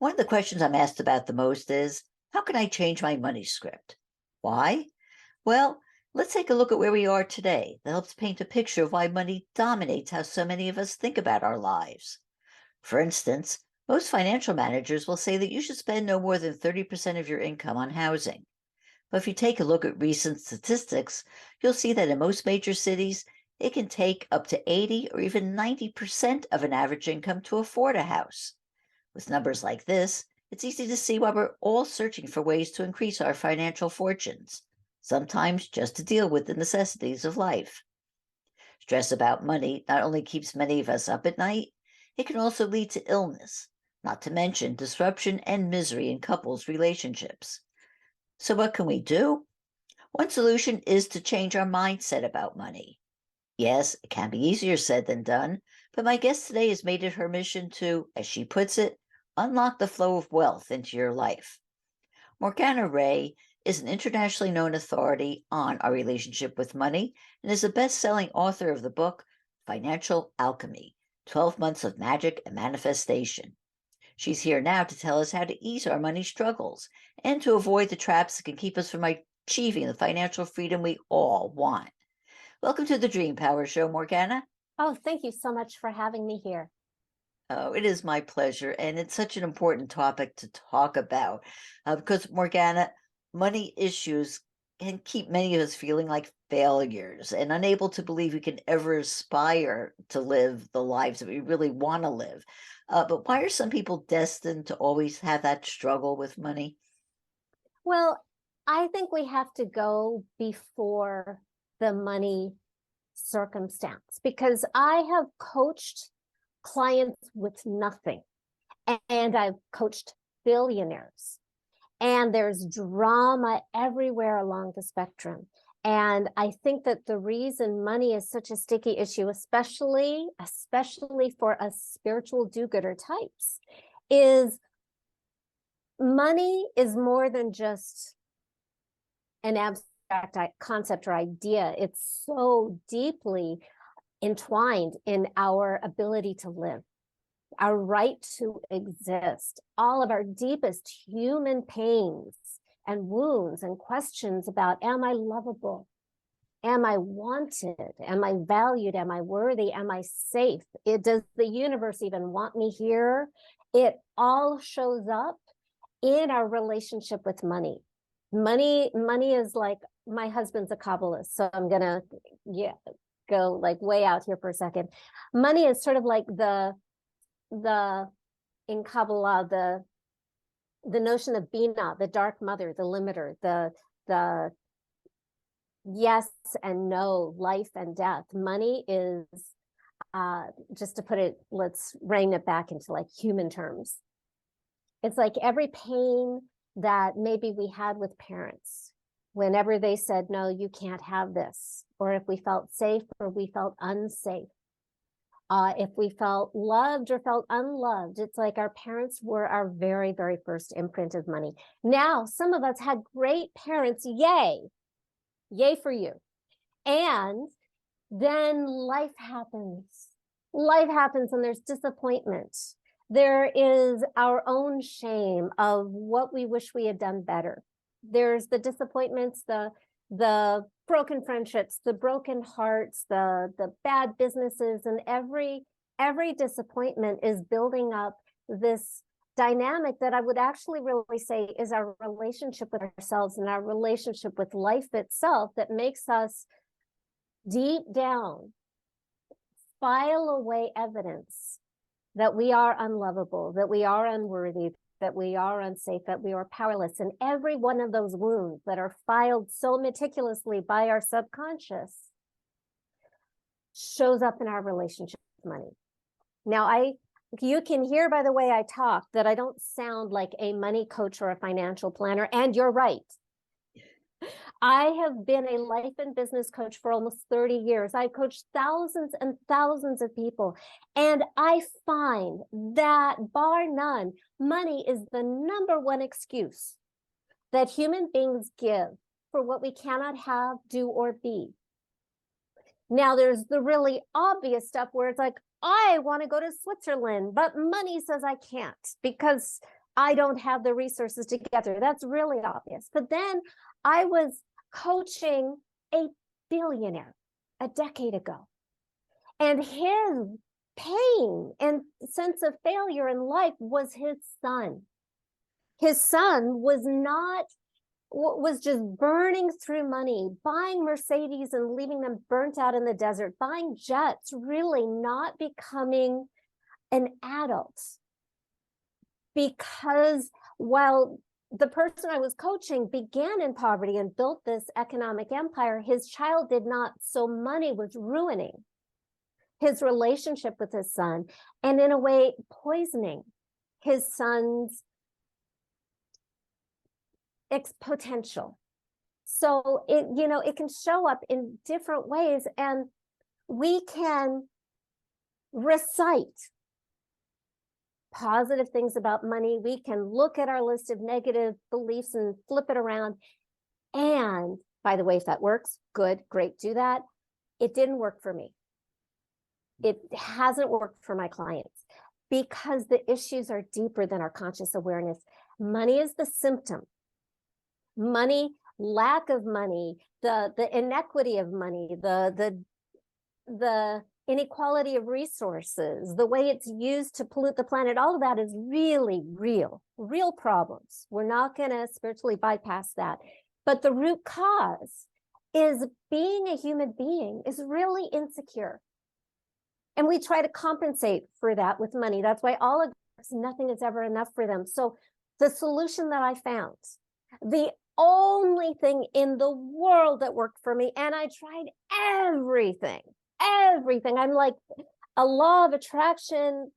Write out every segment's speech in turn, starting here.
One of the questions I'm asked about the most is, how can I change my money script? Why? Well, let's take a look at where we are today. That helps paint a picture of why money dominates how so many of us think about our lives. For instance, most financial managers will say that you should spend no more than 30% of your income on housing. But if you take a look at recent statistics, you'll see that in most major cities, it can take up to 80 or even 90% of an average income to afford a house. With numbers like this, it's easy to see why we're all searching for ways to increase our financial fortunes, sometimes just to deal with the necessities of life. Stress about money not only keeps many of us up at night, it can also lead to illness, not to mention disruption and misery in couples' relationships. So, what can we do? One solution is to change our mindset about money. Yes, it can be easier said than done, but my guest today has made it her mission to, as she puts it, unlock the flow of wealth into your life. Morgana Rae is an internationally known authority on our relationship with money and is a best selling author of the book Financial Alchemy 12 Months of Magic and Manifestation. She's here now to tell us how to ease our money struggles and to avoid the traps that can keep us from achieving the financial freedom we all want. Welcome to the Dream Power Show, Morgana. Oh, thank you so much for having me here. Oh, it is my pleasure. And it's such an important topic to talk about because, Morgana, money issues can keep many of us feeling like failures and unable to believe we can ever aspire to live the lives that we really want to live. But why are some people destined to always have that struggle with money? Well, I think we have to go before the money circumstance because I have coached clients with nothing and I've coached billionaires, and there's drama everywhere along the spectrum. And I think that the reason money is such a sticky issue, especially for us spiritual do-gooder types, is money is more than just an abstract concept or idea. It's so deeply entwined in our ability to live, our right to exist, all of our deepest human pains and wounds and questions about, am I lovable? Am I wanted? Am I valued? Am I worthy? Am I safe? Does the universe even want me here? It all shows up in our relationship with money. Money is like, my husband's a Kabbalist, so I'm gonna go like way out here for a second. Money is sort of like the in Kabbalah, the notion of Bina, the dark mother, the limiter, the yes and no, life and death. Money is just to put it, let's rein it back into like human terms. It's like every pain that maybe we had with parents, whenever they said, no, you can't have this, or if we felt safe or we felt unsafe, if we felt loved or felt unloved. It's like our parents were our very, very first imprint of money. Now, some of us had great parents, yay for you. And then life happens and there's disappointment. There is our own shame of what we wish we had done better. There's the disappointments, the broken friendships, the broken hearts, the bad businesses, and every disappointment is building up this dynamic that I would actually really say is our relationship with ourselves and our relationship with life itself that makes us deep down file away evidence that we are unlovable, that we are unworthy, that we are unsafe, that we are powerless. And every one of those wounds that are filed so meticulously by our subconscious shows up in our relationship with money. Now, you can hear by the way I talk that I don't sound like a money coach or a financial planner, and you're right. I have been a life and business coach for almost 30 years. I've coached thousands and thousands of people. And I find that, bar none, money is the number one excuse that human beings give for what we cannot have, do, or be. Now, there's the really obvious stuff where it's like, I want to go to Switzerland, but money says I can't because I don't have the resources to get there. That's really obvious. But then I was coaching a billionaire a decade ago, and his pain and sense of failure in life was his son. His son was just burning through money, buying Mercedes and leaving them burnt out in the desert, buying jets, really not becoming an adult. Because while the person I was coaching began in poverty and built this economic empire, his child did not. So money was ruining his relationship with his son, and in a way poisoning his son's potential. So it can show up in different ways, and we can recite positive things about money. We can look at our list of negative beliefs and flip it around. And by the way, if that works, good, great, do that. It didn't work for me. It hasn't worked for my clients because the issues are deeper than our conscious awareness. Money is the symptom. Money, lack of money, the inequity of money, the inequality of resources, the way it's used to pollute the planet, all of that is really real problems. We're not going to spiritually bypass that. But the root cause is being a human being is really insecure. And we try to compensate for that with money. That's why nothing is ever enough for them. So the solution that I found, the only thing in the world that worked for me, and I tried everything. I'm like a law of attraction,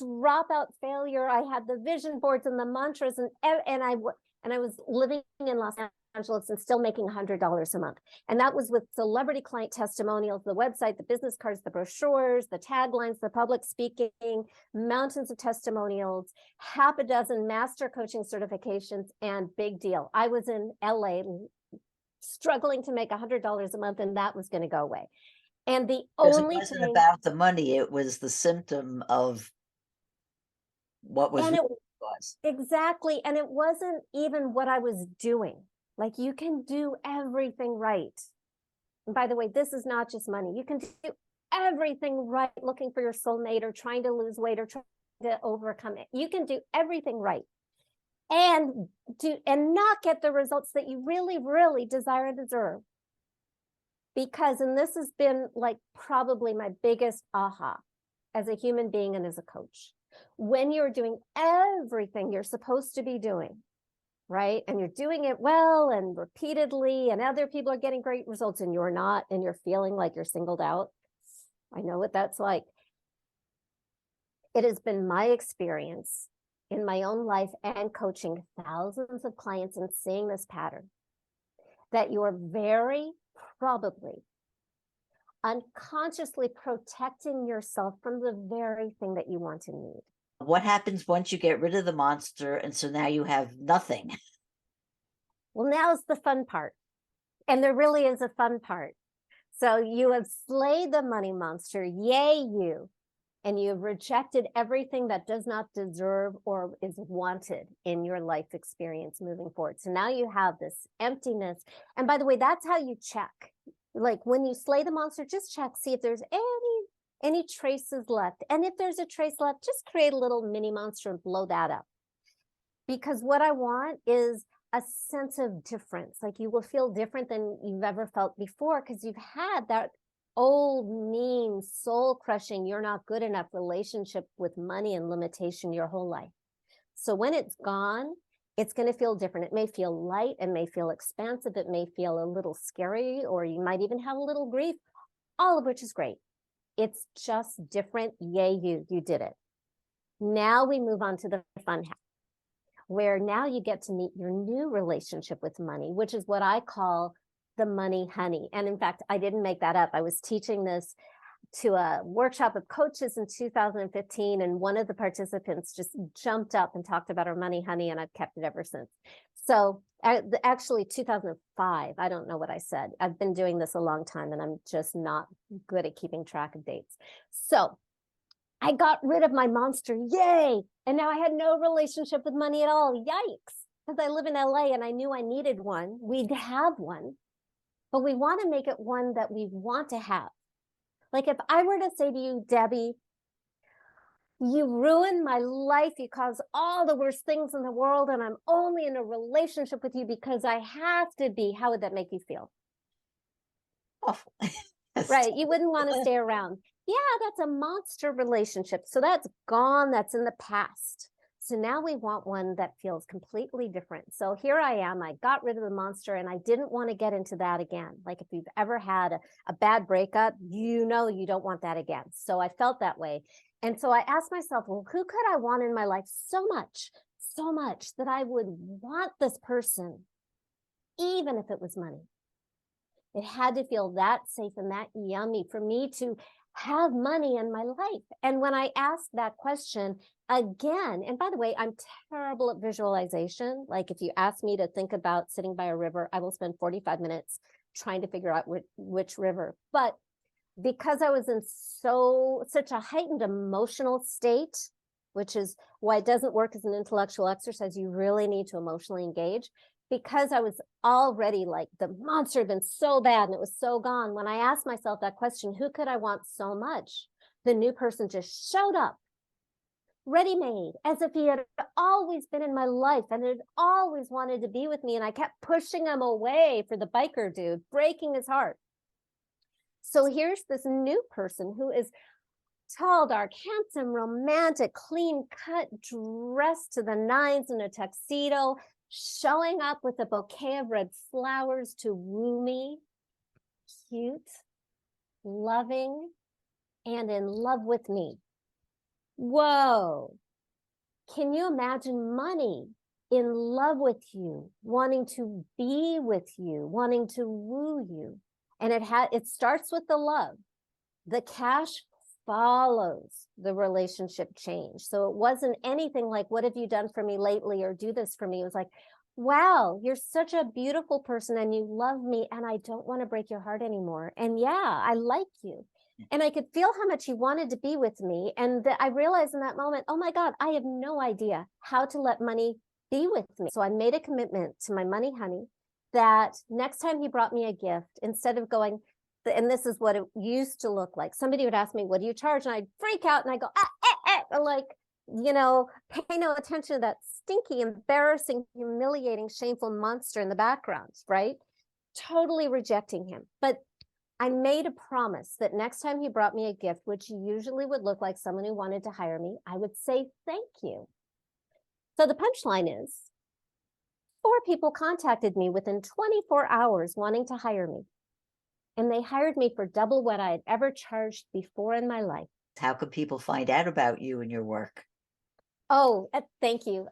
dropout failure. I had the vision boards and the mantras, and I was living in Los Angeles and still making $100 a month. And that was with celebrity client testimonials, the website, the business cards, the brochures, the taglines, the public speaking, mountains of testimonials, half a dozen master coaching certifications, and big deal. I was in LA struggling to make $100 a month, and that was going to go away. And the only it wasn't thing about the money, it was the symptom of what was exactly. And it wasn't even what I was doing. Like, you can do everything right. And by the way, this is not just money. You can do everything right, looking for your soulmate or trying to lose weight or trying to overcome it. You can do everything right and not get the results that you really, really desire and deserve. Because, and this has been like probably my biggest aha as a human being and as a coach, when you're doing everything you're supposed to be doing, right? And you're doing it well and repeatedly, and other people are getting great results and you're not, and you're feeling like you're singled out. I know what that's like. It has been my experience in my own life and coaching thousands of clients and seeing this pattern, that you're very probably unconsciously protecting yourself from the very thing that you want to need. What happens once you get rid of the monster and so now you have nothing? Well, now's the fun part. And there really is a fun part. So you have slayed the money monster, yay you, and you've rejected everything that does not deserve or is wanted in your life experience moving forward. So now you have this emptiness. And by the way, that's how you check. Like, when you slay the monster, just check, see if there's any traces left. And if there's a trace left, just create a little mini monster and blow that up. Because what I want is a sense of difference. Like, you will feel different than you've ever felt before, because you've had that old, mean, soul crushing, you're not good enough relationship with money and limitation your whole life. So when it's gone, it's going to feel different. It may feel light, it may feel expansive, it may feel a little scary, or you might even have a little grief, all of which is great. It's just different. Yay, you did it. Now we move on to the fun half, where now you get to meet your new relationship with money, which is what I call the money honey. And in fact, I didn't make that up. I was teaching this to a workshop of coaches in 2015, and one of the participants just jumped up and talked about our money honey, and I've kept it ever since. So actually 2005, I don't know what I said. I've been doing this a long time and I'm just not good at keeping track of dates. So I got rid of my monster. Yay. And now I had no relationship with money at all. Yikes. Because I live in LA and I knew I needed one. We'd have one, but we want to make it one that we want to have. Like if I were to say to you, Debbie, you ruined my life. You caused all the worst things in the world. And I'm only in a relationship with you because I have to be. How would that make you feel? Awful. Right. You wouldn't want to stay around. Yeah, that's a monster relationship. So that's gone. That's in the past. So now we want one that feels completely different. So here I am. I got rid of the monster and I didn't want to get into that again. Like if you've ever had a bad breakup, you know you don't want that again. So I felt that way. And so I asked myself, well, who could I want in my life so much that I would want this person, even if it was money? It had to feel that safe and that yummy for me to have money in my life. And when I asked that question again, and by the way, I'm terrible at visualization. Like if you ask me to think about sitting by a river, I will spend 45 minutes trying to figure out which river. But because I was in such a heightened emotional state, which is why it doesn't work as an intellectual exercise, you really need to emotionally engage. Because I was already like the monster had been so bad and it was so gone. When I asked myself that question, who could I want so much? The new person just showed up, ready-made, as if he had always been in my life and had always wanted to be with me. And I kept pushing him away for the biker dude, breaking his heart. So here's this new person who is tall, dark, handsome, romantic, clean cut, dressed to the nines in a tuxedo, showing up with a bouquet of red flowers to woo me. Cute, loving, and in love with me. Whoa. Can you imagine money in love with you, wanting to be with you, wanting to woo you? And it starts with the love. The cash follows the relationship change. So it wasn't anything like, what have you done for me lately, or do this for me? It was like, wow, you're such a beautiful person and you love me and I don't want to break your heart anymore. And yeah, I like you. And I could feel how much you wanted to be with me. And I realized in that moment, oh my God, I have no idea how to let money be with me. So I made a commitment to my money honey that next time he brought me a gift, instead of going, and this is what it used to look like. Somebody would ask me, what do you charge? And I'd freak out and I go, like, pay no attention to that stinky, embarrassing, humiliating, shameful monster in the background, right? Totally rejecting him. But I made a promise that next time he brought me a gift, which usually would look like someone who wanted to hire me, I would say, thank you. So the punchline is 4 people contacted me within 24 hours wanting to hire me. And they hired me for double what I had ever charged before in my life. How can people find out about you and your work? Oh, thank you.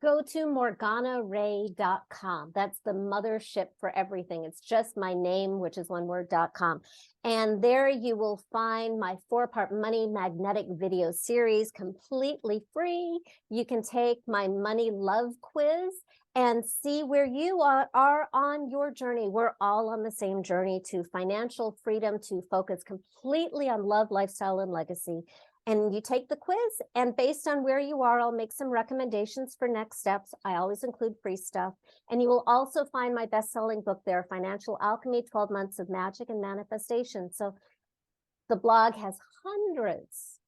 Go to morganarae.com. That's the mothership for everything. It's just my name, which is one word.com. And there you will find my 4-part money magnetic video series completely free. You can take my money love quiz and see where you are on your journey. We're all on the same journey to financial freedom, to focus completely on love, lifestyle, and legacy. And you take the quiz, and based on where you are, I'll make some recommendations for next steps. I always include free stuff. And you will also find my best-selling book there, Financial Alchemy, 12 Months of Magic and Manifestation. So the blog has hundreds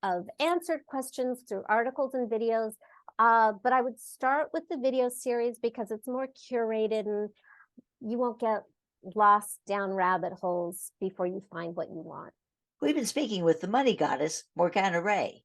of answered questions through articles and videos. But I would start with the video series because it's more curated and you won't get lost down rabbit holes before you find what you want. We've been speaking with the money goddess, Morgana Rae.